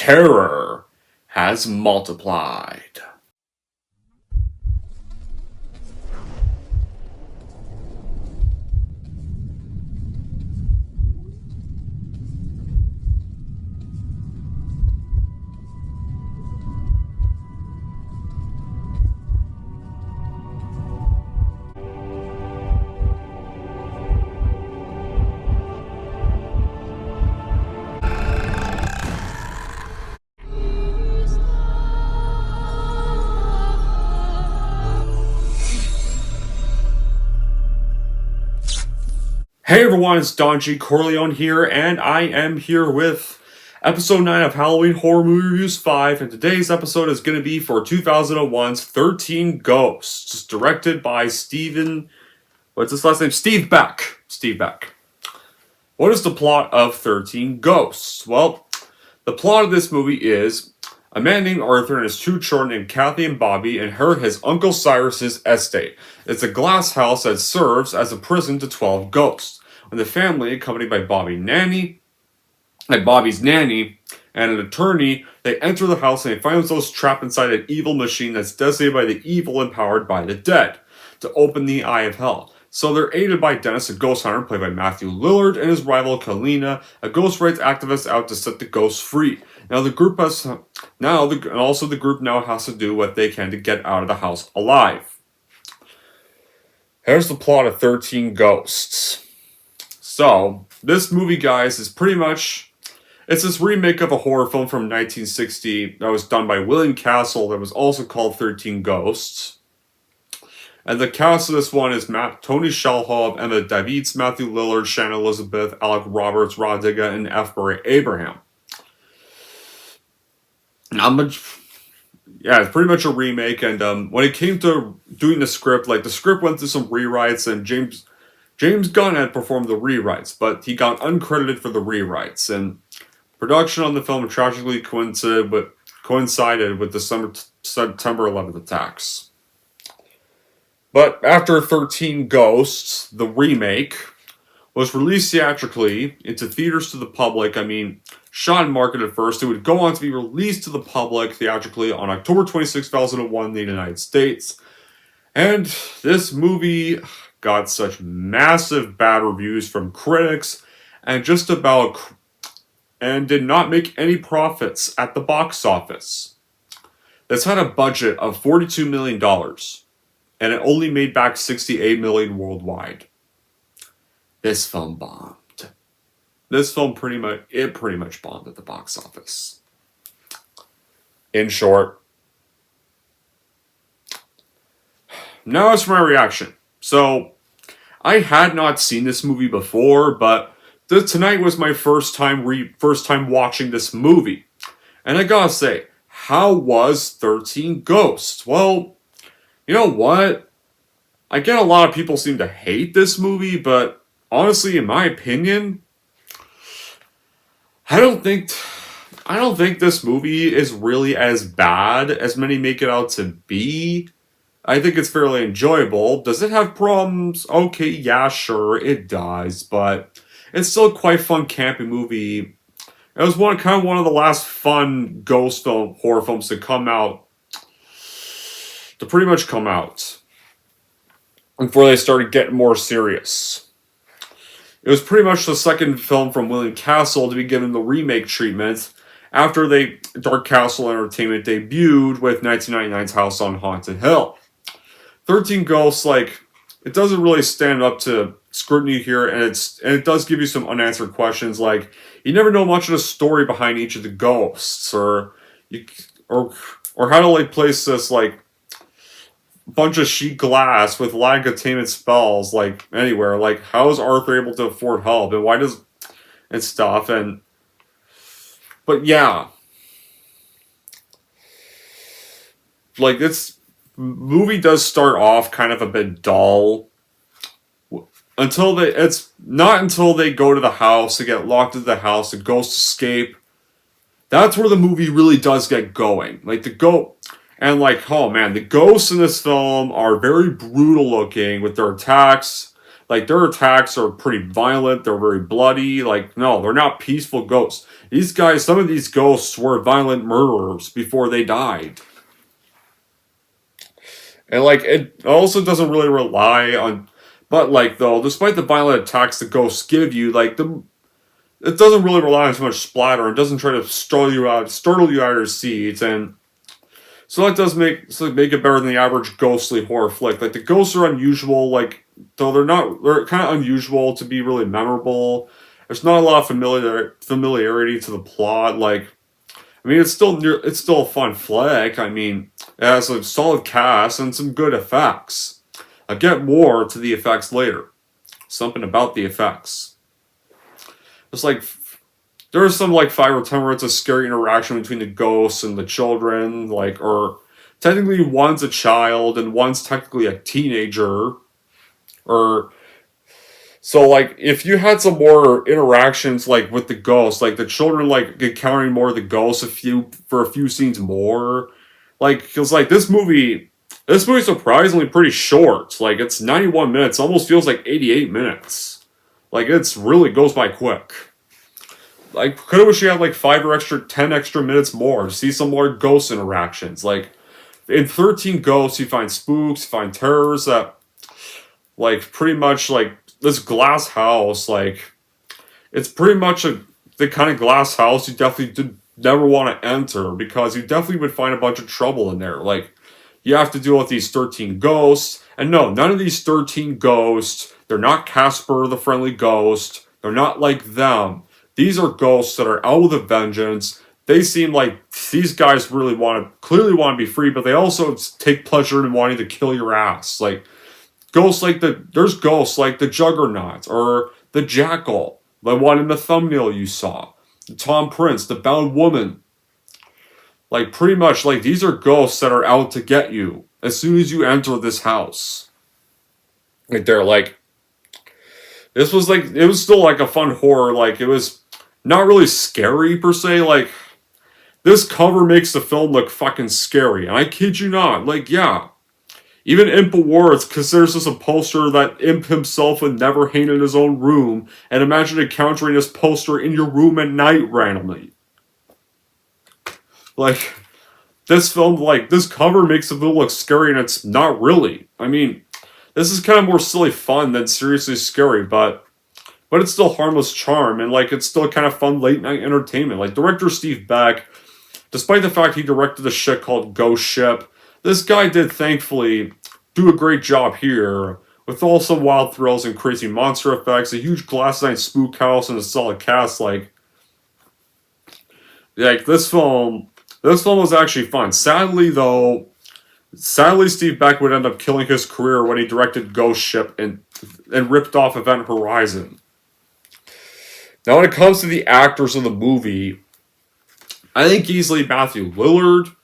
terror has multiplied. Hey everyone, it's Don G. Corleone here, and I am here with episode 9 of Halloween Horror Movie Reviews 5, and today's episode is going to be for 2001's 13 Ghosts, directed by what's his last name? Steve Beck. Steve Beck. What is the plot of 13 Ghosts? Well, the plot of this movie is a man named Arthur and his two children named Kathy and Bobby inherit his Uncle Cyrus's estate. It's a glass house that serves as a prison to 12 ghosts. When the family, accompanied by Bobby's nanny, and an attorney, they enter the house and they find themselves trapped inside an evil machine that's designated by the evil and powered by the dead to open the eye of hell. So they're aided by Dennis, a ghost hunter played by Matthew Lillard, and his rival Kalina, a ghost rights activist out to set the ghosts free. Now the group the group now has to do what they can to get out of the house alive. Here's the plot of 13 Ghosts. So, this movie, guys, is it's this remake of a horror film from 1960 that was done by William Castle that was also called 13 Ghosts. And the cast of this one is Tony Shalhoub, Emma Davids, Matthew Lillard, Shannon Elizabeth, Alec Roberts, Rod Digga, and F. Murray Abraham. It's pretty much a remake, and when it came to doing the script went through some rewrites, and James Gunn had performed the rewrites, but he got uncredited for the rewrites, and production on the film tragically coincided with the September 11th attacks. But after 13 Ghosts, the remake was released theatrically into theaters to the public. Shot and marketed first. It would go on to be released to the public theatrically on October 26, 2001 in the United States. And this movie got such massive bad reviews from critics and did not make any profits at the box office. This had a budget of $42 million, and it only made back $68 million worldwide. This film bombed. This film pretty much bombed at the box office. In short, now as for my reaction. So, I had not seen this movie before, but tonight was my first time watching this movie. And I gotta say, how was 13 Ghosts? Well, you know what? I get a lot of people seem to hate this movie, but honestly, in my opinion, I don't think this movie is really as bad as many make it out to be. I think it's fairly enjoyable. Does it have problems? Okay, yeah, sure, it does, but it's still quite a fun, campy movie. It was one of the last fun horror films to pretty much come out before they started getting more serious. It was pretty much the second film from William Castle to be given the remake treatment after Dark Castle Entertainment debuted with 1999's House on Haunted Hill. 13 Ghosts, it doesn't really stand up to scrutiny here, and it does give you some unanswered questions, you never know much of the story behind each of the ghosts, or how to place this bunch of sheet glass with lag containment spells anywhere. How is Arthur able to afford help, and stuff, but yeah, this movie does start off kind of a bit dull until they go to the house, they get locked into the house, the ghosts escape. That's where the movie really does get going. Oh man, the ghosts in this film are very brutal looking with their attacks. Like, their attacks are pretty violent, they're very bloody. Like, no, they're not peaceful ghosts. These guys, some of these ghosts were violent murderers before they died. And, like, it also doesn't really rely on. But, like, though, despite the violent attacks the ghosts give you, like, it doesn't really rely on too much splatter. It doesn't try to startle you out of your seats, and so that does make it better than the average ghostly horror flick. Like, the ghosts are unusual, like, though they're kind of unusual to be really memorable. There's not a lot of familiarity to the plot. Like, I mean, it's still a fun flick. I mean, it has a solid cast and some good effects. I'll get more to the effects later. Something about the effects. It's like there's some like 5 or 10 minutes of scary interaction between the ghosts and the children, like, or technically one's a child and one's technically a teenager, or so like if you had some more interactions like with the ghosts, like the children like encountering more of the ghosts a few scenes more, like because like this movie's surprisingly pretty short. Like it's 91 minutes, almost feels like 88 minutes. Like it's really goes by quick. Like, could have wished you had like 10 extra minutes more to see some more ghost interactions. Like, in 13 Ghosts, you find spooks, you find terrors that, like, pretty much, like, this glass house, like, it's pretty much the kind of glass house you definitely did never want to enter because you definitely would find a bunch of trouble in there. Like, you have to deal with these 13 ghosts, and no, none of these 13 ghosts, they're not Casper the Friendly Ghost, they're not like them. These are ghosts that are out with a vengeance. They seem like these guys clearly want to be free, but they also take pleasure in wanting to kill your ass. Like there's ghosts like the Juggernaut or the Jackal, the one in the thumbnail you saw, the Tom Prince, the Bound Woman. Like pretty much like these are ghosts that are out to get you as soon as you enter this house. Like they're like, it was still like a fun horror. Like it was not really scary per se. Like this cover makes the film look fucking scary, and I kid you not. Like yeah, even Imp Awards considers this a poster that Imp himself would never hang in his own room, and imagine encountering this poster in your room at night randomly. Like this film, like this cover makes the film look scary, and it's not really. I mean, this is kind of more silly fun than seriously scary, but it's still harmless charm, and like it's still kind of fun late night entertainment. Like director Steve Beck, despite the fact he directed a shit called Ghost Ship, this guy did thankfully do a great job here, with all some wild thrills and crazy monster effects, a huge glass night spook house, and a solid cast. Like this film was actually fun. Sadly, Steve Beck would end up killing his career when he directed Ghost Ship and ripped off Event Horizon. Now, when it comes to the actors in the movie, I think easily Matthew Lillard,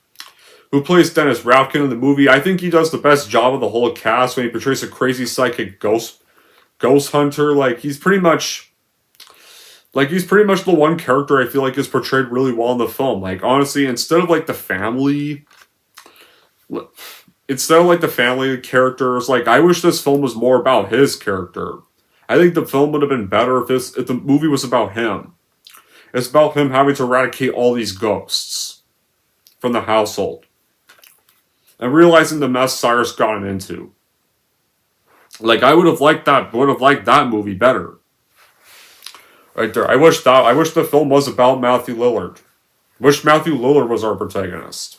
who plays Dennis Rapkin in the movie, I think he does the best job of the whole cast when he portrays a crazy psychic ghost hunter. Like he's pretty much the one character I feel like is portrayed really well in the film. Like honestly, instead of like the family characters, like I wish this film was more about his character. I think the film would have been better if the movie was about him. It's about him having to eradicate all these ghosts from the household and realizing the mess Cyrus got him into. Like I would have liked that movie better. Right there. I wish the film was about Matthew Lillard. Wish Matthew Lillard was our protagonist.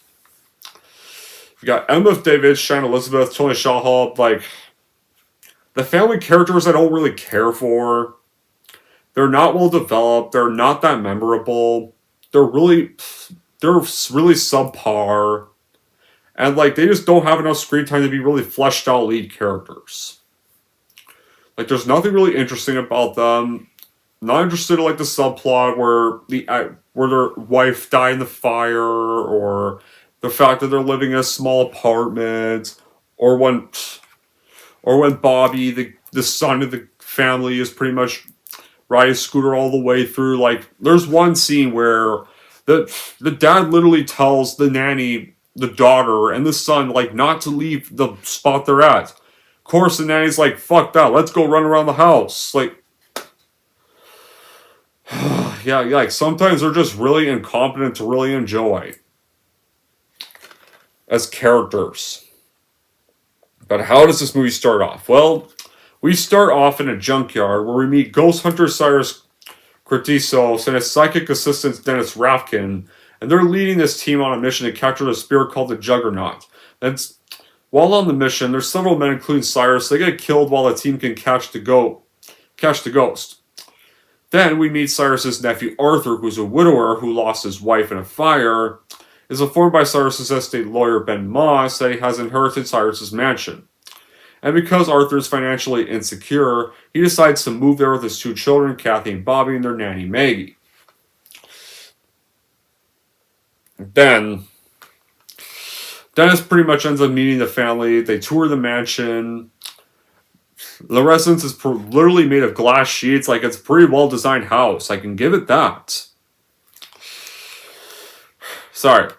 You got Emma David, Shannon Elizabeth, Tony Shalhoub, like the family characters I don't really care for. They're not well developed. They're not that memorable. They're really subpar. And like they just don't have enough screen time to be really fleshed out lead characters. Like there's nothing really interesting about them. Not interested in like the subplot where their wife died in the fire, or the fact that they're living in a small apartment, or when Bobby, the son of the family, is pretty much riding a scooter all the way through. Like, there's one scene where the dad literally tells the nanny, the daughter, and the son, like, not to leave the spot they're at. course, the nanny's like, fuck that, let's go run around the house. Like, yeah, like sometimes they're just really incompetent to really enjoy as characters. But how does this movie start off? Well, we start off in a junkyard where we meet ghost hunter Cyrus Curtisos and his psychic assistant Dennis Rafkin, and they're leading this team on a mission to capture a spirit called the Juggernaut. And while on the mission, there's several men, including Cyrus. They get killed while the team can catch the ghost. Then we meet Cyrus's nephew Arthur, who's a widower who lost his wife in a fire. Is informed by Cyrus's estate lawyer Ben Moss that he has inherited Cyrus's mansion. And because Arthur is financially insecure, he decides to move there with his two children, Kathy and Bobby, and their nanny Maggie. Then Dennis pretty much ends up meeting the family. They tour the mansion. The residence is literally made of glass sheets. Like, it's a pretty well-designed house. I can give it that. Sorry,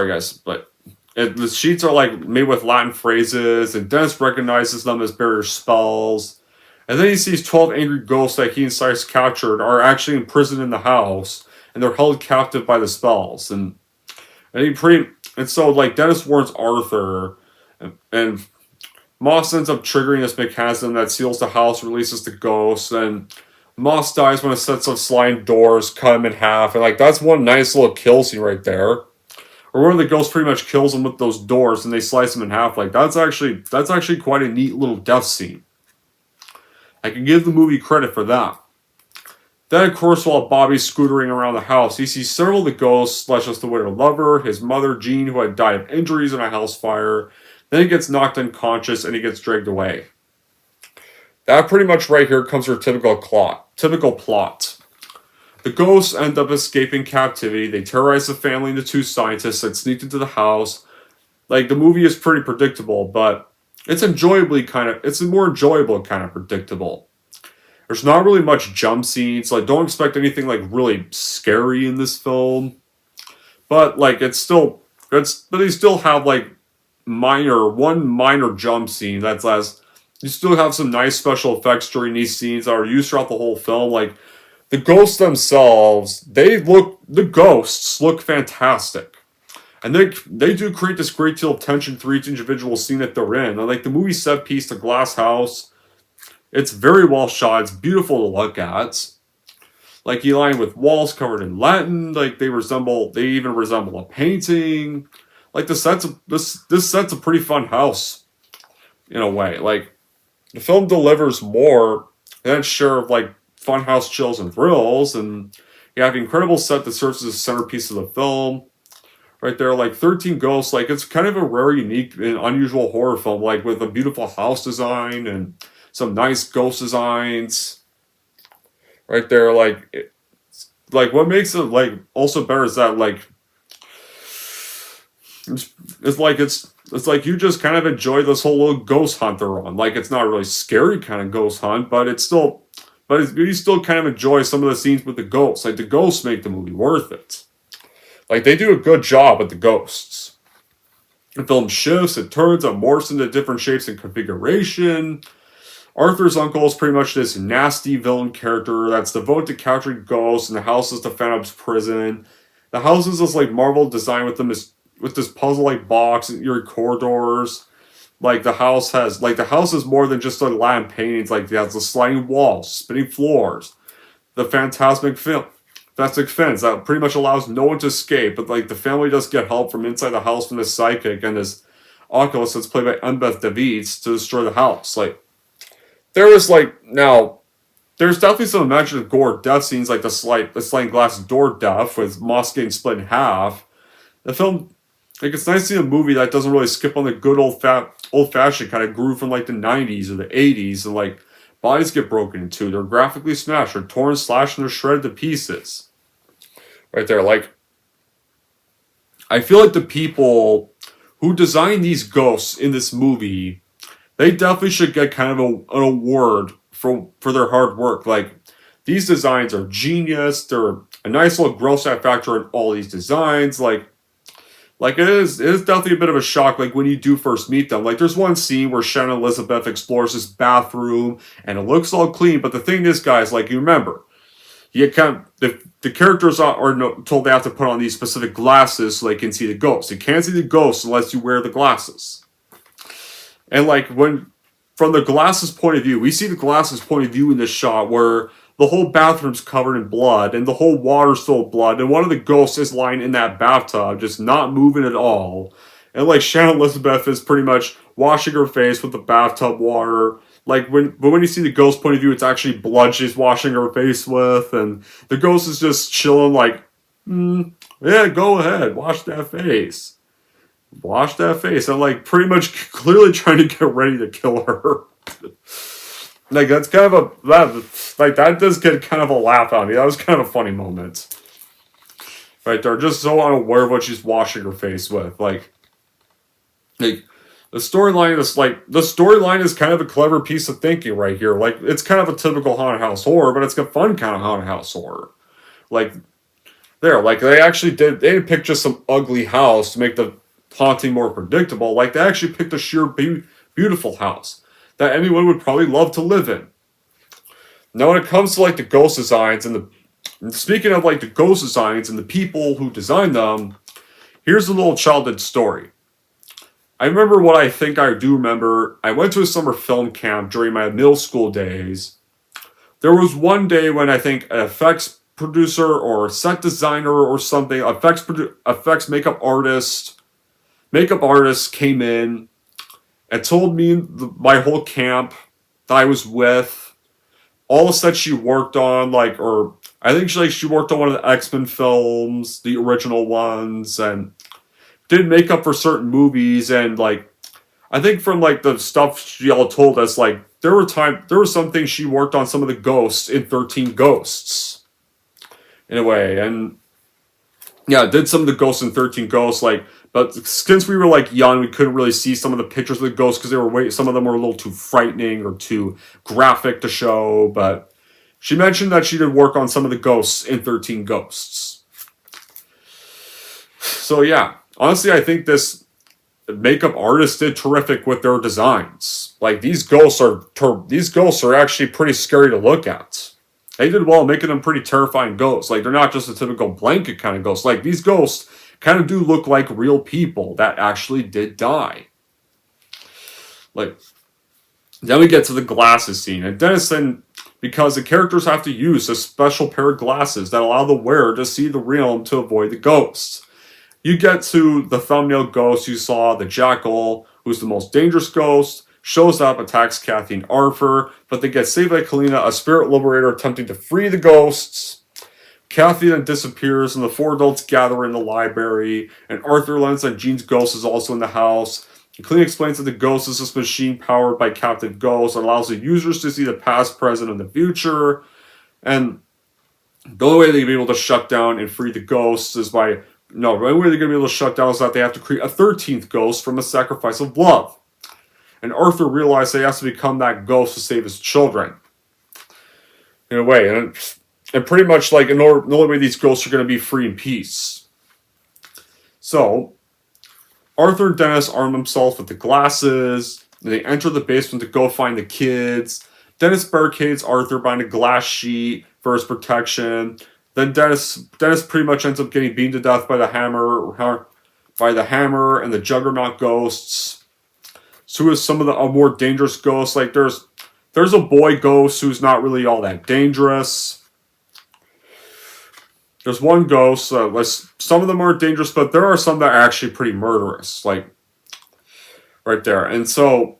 guys, but the sheets are like made with Latin phrases, and Dennis recognizes them as barrier spells. And then he sees 12 angry ghosts that he and Cyrus captured are actually imprisoned in the house, and they're held captive by the spells. And so like Dennis warns Arthur, and Moss ends up triggering this mechanism that seals the house, releases the ghosts, and Moss dies when a set of sliding doors cut him in half, and like that's one nice little kill scene right there. Or where the ghost pretty much kills him with those doors and they slice him in half. Like that's actually quite a neat little death scene. I can give the movie credit for that. Then of course while Bobby's scootering around the house, he sees several of the ghosts, such as the widowed lover, his mother Jean, who had died of injuries in a house fire. Then he gets knocked unconscious and he gets dragged away. That pretty much right here comes your typical plot. The ghosts end up escaping captivity. They terrorize the family and the two scientists that sneaked into the house. Like, the movie is pretty predictable, but it's more enjoyable kind of predictable. There's not really much jump scenes. Like, don't expect anything like really scary in this film. But like they still have like one minor jump scene that's as you still have some nice special effects during these scenes that are used throughout the whole film. Like the ghosts themselves, the ghosts look fantastic. And they do create this great deal of tension through each individual scene that they're in. And like the movie set piece, the glass house, it's very well shot. It's beautiful to look at. Like you line with walls covered in Latin. Like they even resemble a painting. Like this set's a pretty fun house in a way. Like the film delivers more than its share of like funhouse chills and thrills, and you have an incredible set that serves as a centerpiece of the film. Right there, like 13 Ghosts, like it's kind of a rare, unique, and unusual horror film, like with a beautiful house design and some nice ghost designs. Right there, like what makes it like also better is that like it's like you just kind of enjoy this whole little ghost hunt they're on. Like it's not a really scary kind of ghost hunt, but you still kind of enjoy some of the scenes with the ghosts. Like the ghosts make the movie worth it. Like, they do a good job with the ghosts. The film shifts, it turns, it morphs into different shapes and configuration. Arthur's uncle is pretty much this nasty villain character that's devoted to capturing ghosts, and the house is the Phantom's prison. The house is this, like, marble design with this puzzle-like box and eerie corridors. Like, the house is more than just a Latin paintings. Like, it has the sliding walls, spinning floors, the phantasmic fence that pretty much allows no one to escape, but like the family does get help from inside the house from this psychic and this oculist that's played by Embeth Davids to destroy the house. Like there's definitely some imaginative gore death scenes, like the sliding glass door death with Moss getting split in half. The film, like it's nice to see a movie that doesn't really skip on the good old fashioned kind of groove from like the 90s or the 80s, and like bodies get broken into, they're graphically smashed, they're torn, slashed, and they're shredded to pieces. Right there, like, I feel like the people who designed these ghosts in this movie, they definitely should get kind of an award for their hard work. Like, these designs are genius, they're a nice little gross out factor in all these designs, like Like it is definitely a bit of a shock. Like when you do first meet them, like there's one scene where Shannon Elizabeth explores this bathroom and it looks all clean. But the thing is, guys, like you remember, you can't. The characters are told they have to put on these specific glasses so they can see the ghosts. You can't see the ghosts unless you wear the glasses. And like when, from the glasses point of view, we see the glasses point of view in this shot where the whole bathroom's covered in blood and the whole water's full of blood, and one of the ghosts is lying in that bathtub, just not moving at all. And like Shannon Elizabeth is pretty much washing her face with the bathtub water. But when you see the ghost point of view, it's actually blood she's washing her face with, and the ghost is just chilling, like, yeah, go ahead, wash that face. Wash that face. And like pretty much clearly trying to get ready to kill her. Like that's kind of that does get kind of a laugh out of me. That was kind of a funny moment. Right there. Just so unaware of what she's washing her face with. Like the storyline is kind of a clever piece of thinking right here. Like it's kind of a typical haunted house horror, but it's a fun kind of haunted house horror. Like they didn't pick just some ugly house to make the haunting more predictable. Like they actually picked a sheer beautiful house that anyone would probably love to live in. Now when it comes to like the ghost designs and speaking of like the ghost designs and the people who designed them, here's a little childhood story. I remember what I think I do remember. I went to a summer film camp during my middle school days. There was one day when I think an effects producer or set designer or something, effects makeup artist came in and told me my whole camp that I was with, all the sets she worked on, I think she worked on one of the X-Men films, the original ones, and did makeup for certain movies, and I think from the stuff she all told us, there were some things she worked on some of the ghosts in 13 Ghosts, in a way, and yeah, did some of the ghosts in 13 Ghosts, but since we were young, we couldn't really see some of the pictures of the ghosts because some of them were a little too frightening or too graphic to show. But she mentioned that she did work on some of the ghosts in 13 Ghosts. So yeah, honestly, I think this makeup artist did terrific with their designs. These ghosts are actually pretty scary to look at. They did well making them pretty terrifying ghosts. They're not just a typical blanket kind of ghost. These ghosts kind of do look like real people that actually did die. Then we get to the glasses scene. And Dennison, because the characters have to use a special pair of glasses that allow the wearer to see the realm to avoid the ghosts. You get to the thumbnail ghost you saw, the Jackal, who's the most dangerous ghost, shows up, attacks Kathy and Arthur, but they get saved by Kalina, a spirit liberator attempting to free the ghosts. Kathy then disappears, and the four adults gather in the library, and Arthur learns that Jean's ghost is also in the house. Kalina explains that the ghost is this machine powered by captive ghosts that allows the users to see the past, present, and the future. And the only way they're going to be able to shut down and free the ghosts is the only way they're going to be able to shut down is that they have to create a 13th ghost from a sacrifice of love. And Arthur realized he has to become that ghost to save his children. In a way, and pretty much the only way these ghosts are going to be free in peace. So, Arthur and Dennis arm themselves with the glasses. They enter the basement to go find the kids. Dennis barricades Arthur behind a glass sheet for his protection. Then Dennis pretty much ends up getting beaten to death by the hammer and the Juggernaut ghosts. So is some of the more dangerous ghosts. There's a boy ghost who's not really all that dangerous. There's one ghost, some of them are dangerous, but there are some that are actually pretty murderous, right there. And so,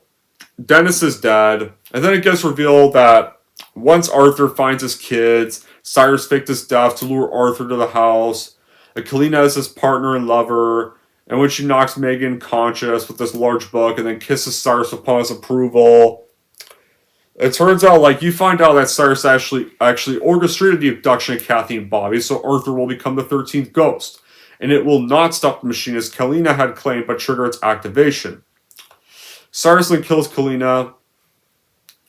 Dennis is dead, and then it gets revealed that once Arthur finds his kids, Cyrus faked his death to lure Arthur to the house. Kalina is his partner and lover, and when she knocks Megan conscious with this large book, and then kisses Cyrus upon his approval, it turns out, you find out that Cyrus actually orchestrated the abduction of Kathy and Bobby, so Arthur will become the 13th ghost. And it will not stop the machine as Kalina had claimed, but trigger its activation. Cyrus then kills Kalina,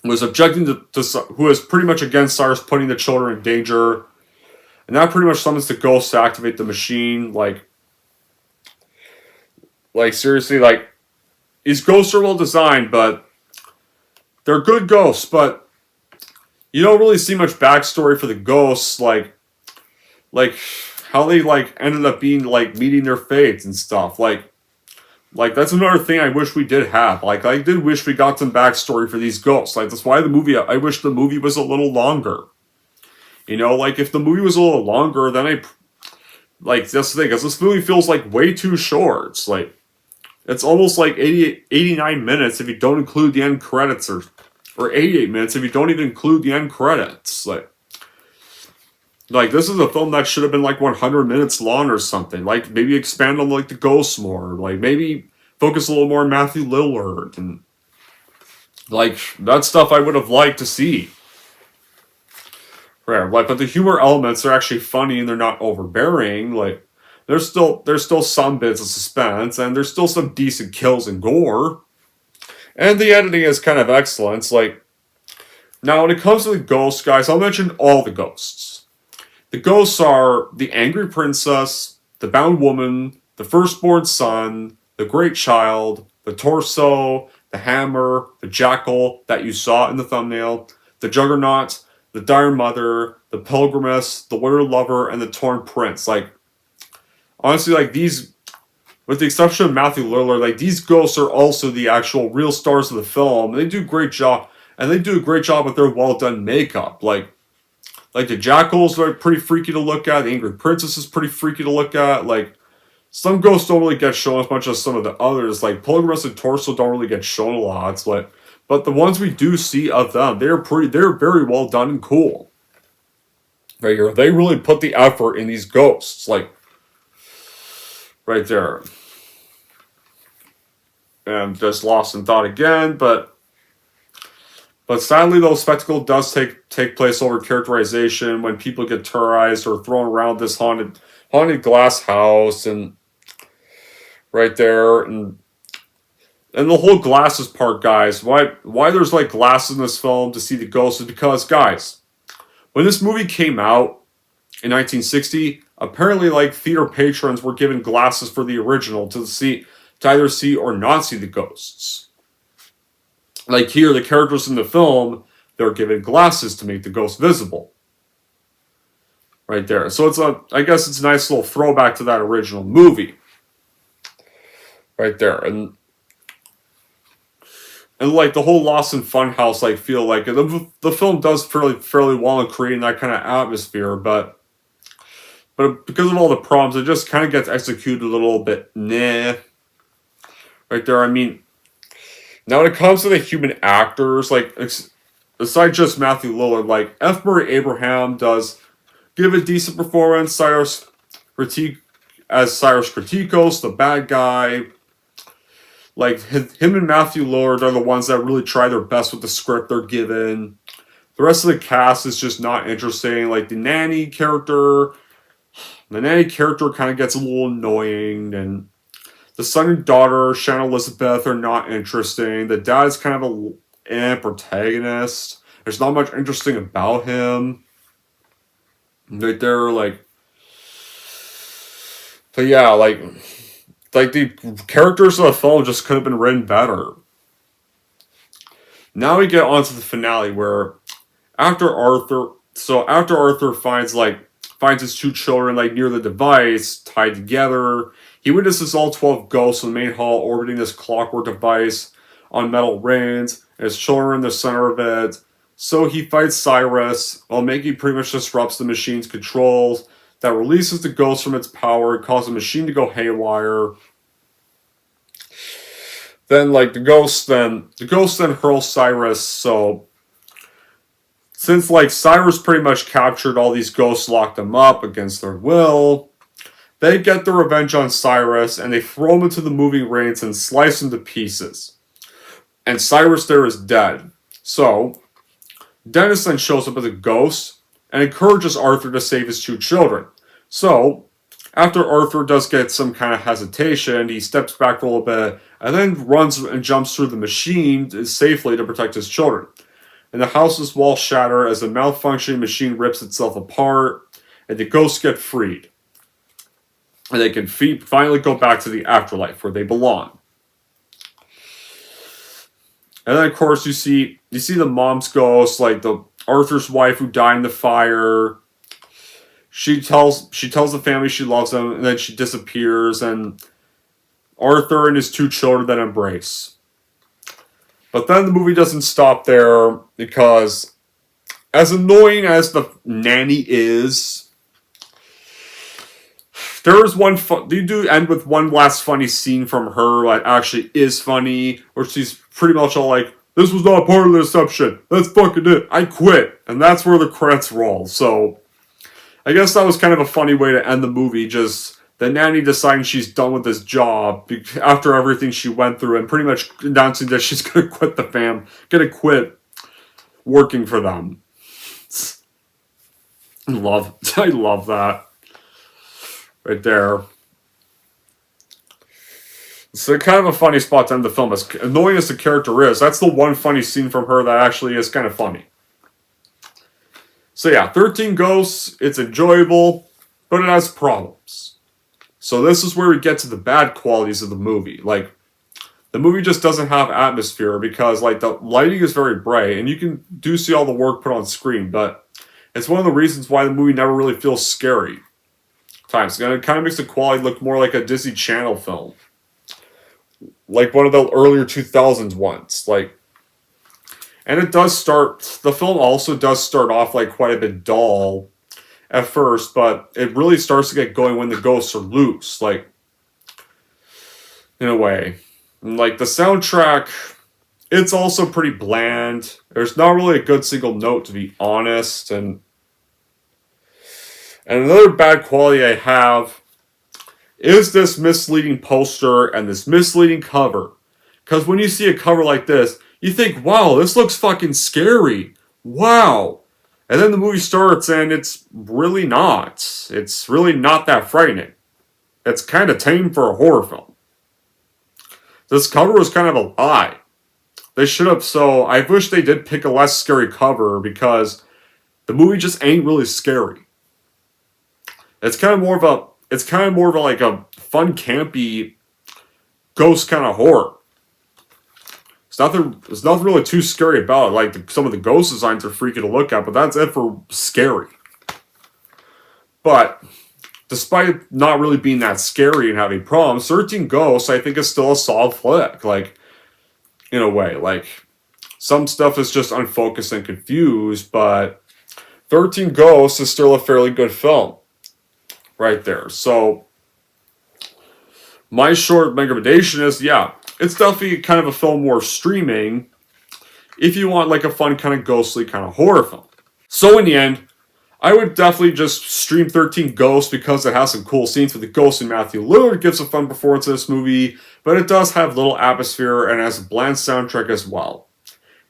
who is pretty much against Cyrus putting the children in danger. And that pretty much summons the ghost to activate the machine. Like, seriously, like, these ghosts are well designed, but they're good ghosts, but you don't really see much backstory for the ghosts, like how they like ended up being like meeting their fates and stuff. Like that's another thing I wish we did have. Like I did wish we got some backstory for these ghosts. Like that's why the movie. I wish the movie was a little longer. You know, like if the movie was a little longer, then like that's the thing. Because this movie feels like way too short. It's like it's almost like 89 minutes if you don't include the end credits, or 88 minutes if you don't even include the end credits. Like this is a film that should have been like 100 minutes long or something. Like maybe expand on like the ghosts more. Like maybe focus a little more on Matthew Lillard and like that stuff I would have liked to see. Right, like but the humor elements are actually funny and they're not overbearing. Like there's still some bits of suspense and there's still some decent kills and gore. And the editing is kind of excellent. Like now when it comes to the ghosts, guys, I'll mention all the ghosts. The ghosts are the angry princess, the bound woman, the firstborn son, the great child, the torso, the hammer, the jackal that you saw in the thumbnail, the juggernaut, the dire mother, the pilgrimess, the warrior lover, and the torn prince. Like, honestly, like these, with the exception of Matthew Lillard, like these ghosts are also the actual real stars of the film. They do a great job, and they do a great job with their well done makeup. Like the jackals are pretty freaky to look at. The angry princess is pretty freaky to look at. Like some ghosts don't really get shown as much as some of the others. Like Pilgrims and Torso don't really get shown a lot. But the ones we do see of them, they're very well done and cool. Right here, they really put the effort in these ghosts. Like right there. And just lost in thought again, but sadly, though, spectacle does take place over characterization when people get terrorized or thrown around this haunted glass house and right there and the whole glasses part, guys. Why there's like glasses in this film to see the ghosts is because, guys, when this movie came out in 1960, apparently like theater patrons were given glasses for the original to either see or not see the ghosts. Like here, the characters in the film, they're given glasses to make the ghost visible. Right there. So I guess it's a nice little throwback to that original movie. Right there. And like the whole Lost in Funhouse, like feel like the film does fairly well in creating that kind of atmosphere, but because of all the problems, it just kind of gets executed a little bit nah. Right there. I mean, now when it comes to the human actors, like aside just Matthew Lillard, like F. Murray Abraham does give a decent performance. Cyrus Kritikos, the bad guy. Like him and Matthew Lillard are the ones that really try their best with the script they're given. The rest of the cast is just not interesting. Like the nanny character kind of gets a little annoying, and the son and daughter, Shannon Elizabeth, are not interesting. The dad is kind of a protagonist. There's not much interesting about him. Right there, like, but yeah, like the characters of the film just could have been written better. Now we get onto the finale where after Arthur finds his two children like near the device tied together, he witnesses all 12 ghosts in the main hall orbiting this clockwork device on metal rings, and his children are in the center of it. So he fights Cyrus, while Maggie pretty much disrupts the machine's controls, that releases the ghost from its power, causes the machine to go haywire. Then the ghost then hurls Cyrus, so since Cyrus pretty much captured all these ghosts, locked them up against their will, they get their revenge on Cyrus and they throw him into the moving rings and slice him to pieces. And Cyrus there is dead. So Dennis then shows up as a ghost and encourages Arthur to save his two children. So after Arthur does get some kind of hesitation, he steps back for a little bit and then runs and jumps through the machine safely to protect his children. And the house's walls shatter as the malfunctioning machine rips itself apart, and the ghosts get freed. and they can finally go back to the afterlife where they belong. And then, of course, you see the mom's ghost, like the Arthur's wife who died in the fire. She tells the family she loves them, and then she disappears, and Arthur and his two children then embrace. But then the movie doesn't stop there, because as annoying as the nanny is, there is one. They do end with one last funny scene from her that actually is funny, where she's pretty much all like, "This was not part of the deception. That's fucking it. I quit." And that's where the credits roll. So I guess that was kind of a funny way to end the movie. Just the nanny deciding she's done with this job after everything she went through, and pretty much announcing that she's gonna quit the gonna quit working for them. I love that. Right there. It's kind of a funny spot to end the film. As annoying as the character is, that's the one funny scene from her that actually is kind of funny. So yeah, 13 Ghosts, it's enjoyable, but it has problems. So this is where we get to the bad qualities of the movie. Like, the movie just doesn't have atmosphere because, like, the lighting is very bright, and you can see all the work put on screen, but it's one of the reasons why the movie never really feels scary. Times. It kind of makes the quality look more like a Disney Channel film. Like one of the earlier 2000s ones. Like, and the film also does start off like quite a bit dull at first, but it really starts to get going when the ghosts are loose, like, in a way. And, like, the soundtrack, it's also pretty bland. There's not really a good single note, to be honest, and another bad quality I have is this misleading poster and this misleading cover. Because when you see a cover like this, you think, wow, this looks fucking scary. Wow. And then the movie starts and it's really not. It's really not that frightening. It's kind of tame for a horror film. This cover was kind of a lie. They should have, so I wish they did pick a less scary cover because the movie just ain't really scary. It's kind of more of a like a fun, campy ghost kind of horror. There's nothing really too scary about it. Like, some of the ghost designs are freaky to look at, but that's it for scary. But despite it not really being that scary and having problems, 13 Ghosts, I think, is still a solid flick. Like, in a way, like, some stuff is just unfocused and confused, but 13 Ghosts is still a fairly good film. Right there. So, my short recommendation is, yeah, it's definitely kind of a film worth streaming if you want like a fun kind of ghostly kind of horror film. So in the end, I would definitely just stream 13 Ghosts because it has some cool scenes with the ghost, and Matthew Lillard gives a fun performance in this movie, but it does have little atmosphere and has a bland soundtrack as well.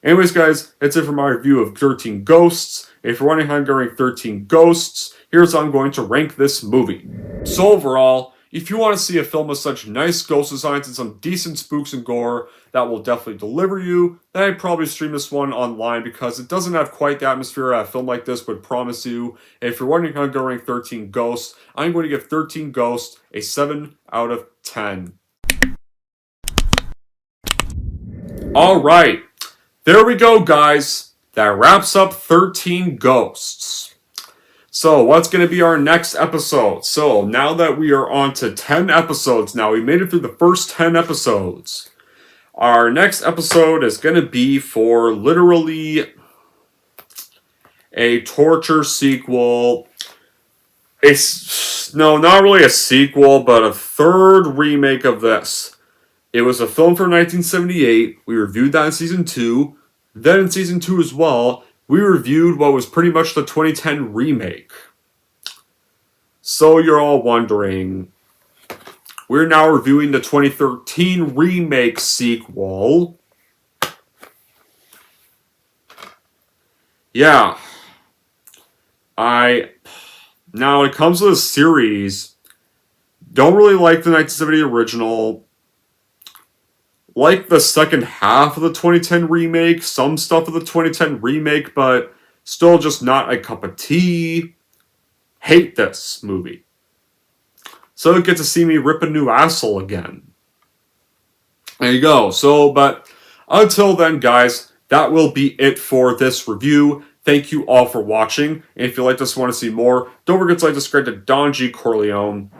Anyways, guys, that's it for my review of 13 Ghosts. If you're wondering how I'm going to rank 13 Ghosts, here's how I'm going to rank this movie. So overall, if you want to see a film with such nice ghost designs and some decent spooks and gore that will definitely deliver you, then I'd probably stream this one online because it doesn't have quite the atmosphere a film like this would promise you. If you're wondering how I'm going to rank 13 Ghosts, I'm going to give 13 Ghosts a 7 out of 10. Alright, there we go, guys. That wraps up 13 Ghosts. So, what's going to be our next episode? So, now that we are on to 10 episodes now, we made it through the first 10 episodes. Our next episode is going to be for literally a torture sequel. No, not really a sequel, but a third remake of this. It was a film from 1978. We reviewed that in Season 2. Then in Season 2 as well, we reviewed what was pretty much the 2010 remake. So you're all wondering, we're now reviewing the 2013 remake sequel. Yeah. Now, when it comes to the series, don't really like the 1970 original. Like the second half of the 2010 remake, some stuff of the 2010 remake, but still just not a cup of tea. Hate this movie. so you get to see me rip a new asshole again. There you go. So, but until then, guys, that will be it for this review. Thank you all for watching. And if you like this and want to see more, don't forget to subscribe to Don G. Corleone.